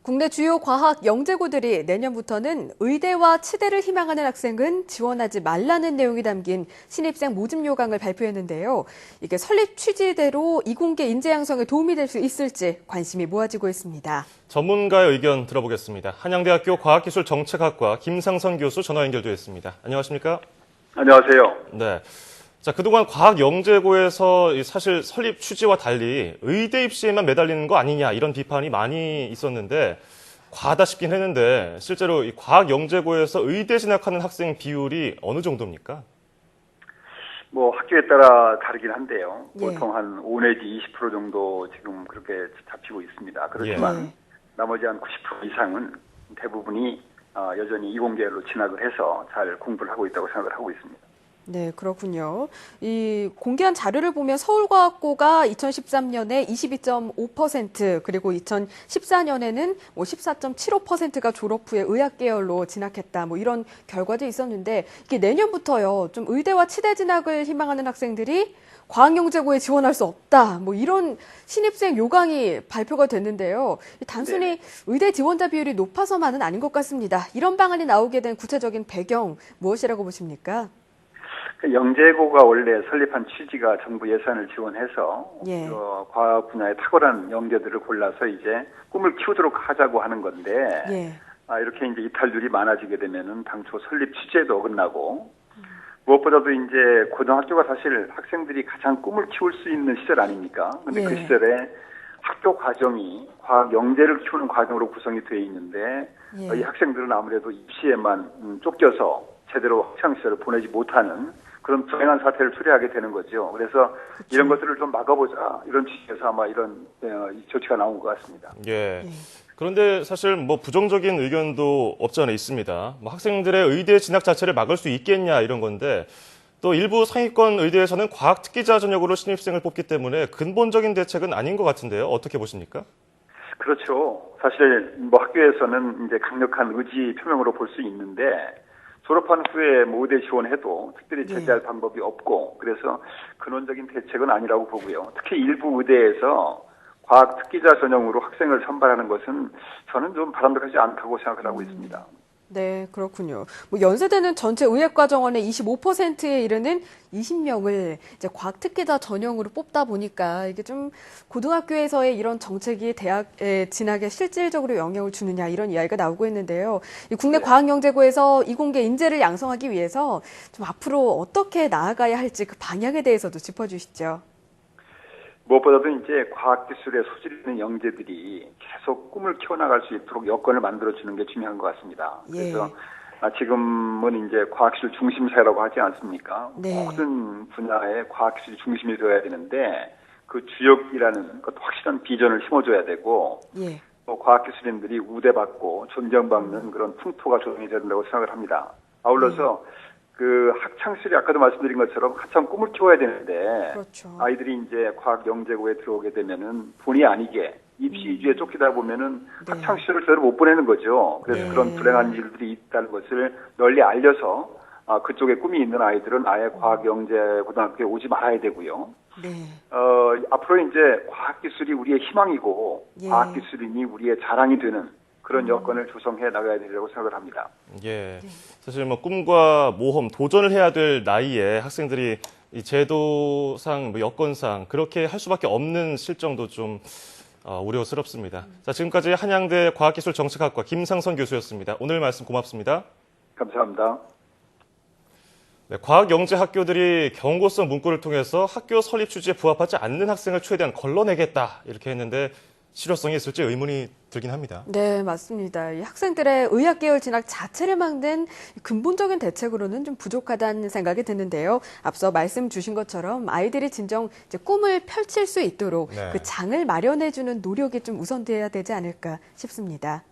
국내 주요 과학 영재고들이 내년부터는 의대와 치대를 희망하는 학생은 지원하지 말라는 내용이 담긴 신입생 모집 요강을 발표했는데요. 이게 설립 취지대로 이공계 인재 양성에 도움이 될 수 있을지 관심이 모아지고 있습니다. 전문가의 의견 들어보겠습니다. 한양대학교 과학기술정책학과 김상선 교수 전화 연결되어 있습니다. 안녕하십니까? 안녕하세요. 네. 자, 그동안 과학영재고에서 사실 설립 취지와 달리 의대 입시에만 매달리는 거 아니냐 이런 비판이 많이 있었는데 과하다 싶긴 했는데 실제로 이 과학영재고에서 의대 진학하는 학생 비율이 어느 정도입니까? 뭐 학교에 따라 다르긴 한데요. 예. 보통 한 5 내지 20% 정도 지금 그렇게 잡히고 있습니다. 그렇지만 예. 나머지 한 90% 이상은 대부분이 여전히 이공계열로 진학을 해서 잘 공부를 하고 있다고 생각을 하고 있습니다. 네, 그렇군요. 이 공개한 자료를 보면 서울과학고가 2013년에 22.5%, 그리고 2014년에는 14.75%가 졸업 후에 의학계열로 진학했다. 이런 결과도 있었는데 이게 내년부터요. 좀 의대와 치대 진학을 희망하는 학생들이 과학영재고에 지원할 수 없다. 이런 신입생 요강이 발표가 됐는데요. 단순히 의대 지원자 비율이 높아서만은 아닌 것 같습니다. 이런 방안이 나오게 된 구체적인 배경 무엇이라고 보십니까? 영재고가 원래 설립한 취지가 정부 예산을 지원해서 예. 과학 분야에 탁월한 영재들을 골라서 이제 꿈을 키우도록 하자고 하는 건데 예. 이렇게 이제 이탈률이 많아지게 되면은 당초 설립 취지에도 어긋나고 무엇보다도 이제 고등학교가 사실 학생들이 가장 꿈을 키울 수 있는 시절 아닙니까? 근데 예. 그 시절에 학교 과정이 과학 영재를 키우는 과정으로 구성이 되어 있는데 예. 이 학생들은 아무래도 입시에만 쫓겨서 제대로 학창시절을 보내지 못하는 그런 불행한 사태를 초래하게 되는 거죠. 그래서 그쵸. 이런 것들을 좀 막아보자 이런 취지에서 아마 이런 조치가 나온 것 같습니다. 예. 그런데 사실 부정적인 의견도 없지 않아 있습니다. 학생들의 의대 진학 자체를 막을 수 있겠냐 이런 건데 또 일부 상위권 의대에서는 과학 특기자 전역으로 신입생을 뽑기 때문에 근본적인 대책은 아닌 것 같은데요. 어떻게 보십니까? 그렇죠. 사실 학교에서는 이제 강력한 의지 표명으로 볼 수 있는데 졸업한 후에 의대 지원해도 특별히 제재할 방법이 없고 그래서 근원적인 대책은 아니라고 보고요. 특히 일부 의대에서 과학 특기자 전형으로 학생을 선발하는 것은 저는 좀 바람직하지 않다고 생각을 하고 있습니다. 네, 그렇군요. 연세대는 전체 의학과정원의 25%에 이르는 20명을 이제 과학 특기자 전형으로 뽑다 보니까 이게 좀 고등학교에서의 이런 정책이 대학에 진학에 실질적으로 영향을 주느냐 이런 이야기가 나오고 있는데요. 이 국내 과학영재고에서 이공계 인재를 양성하기 위해서 좀 앞으로 어떻게 나아가야 할지 그 방향에 대해서도 짚어주시죠. 무엇보다도 이제 과학기술에 소질 있는 영재들이 계속 꿈을 키워나갈 수 있도록 여건을 만들어주는 게 중요한 것 같습니다. 그래서 지금은 이제 과학기술 중심 사회라고 하지 않습니까? 네. 모든 분야에 과학기술이 중심이 되어야 되는데 그 주역이라는 것 확실한 비전을 심어줘야 되고 또 과학기술인들이 우대받고 존경받는 그런 풍토가 조성이 된다고 생각을 합니다. 아울러서 그 학창시절에 아까도 말씀드린 것처럼 한참 꿈을 키워야 되는데 그렇죠. 아이들이 이제 과학 영재고에 들어오게 되면은 본의 아니게 입시 위주에 쫓기다 보면은 학창시절을 제대로 못 보내는 거죠. 그래서 그런 불행한 일들이 있다는 것을 널리 알려서 그쪽에 꿈이 있는 아이들은 아예 과학 영재 고등학교에 오지 말아야 되고요. 앞으로 이제 과학기술이 우리의 희망이고 과학기술인이 우리의 자랑이 되는 그런 여건을 조성해 나가야 되리라고 생각을 합니다. 예. 사실 꿈과 모험, 도전을 해야 될 나이에 학생들이 이 제도상, 여건상 그렇게 할 수밖에 없는 실정도 좀 우려스럽습니다. 자, 지금까지 한양대 과학기술정책학과 김상선 교수였습니다. 오늘 말씀 고맙습니다. 감사합니다. 네, 과학영재 학교들이 경고성 문구를 통해서 학교 설립 취지에 부합하지 않는 학생을 최대한 걸러내겠다 이렇게 했는데 실효성이 있을지 의문이 들긴 합니다. 네, 맞습니다. 이 학생들의 의학계열 진학 자체를 막는 근본적인 대책으로는 좀 부족하다는 생각이 드는데요. 앞서 말씀 주신 것처럼 아이들이 진정 이제 꿈을 펼칠 수 있도록 그 장을 마련해주는 노력이 좀 우선돼야 되지 않을까 싶습니다.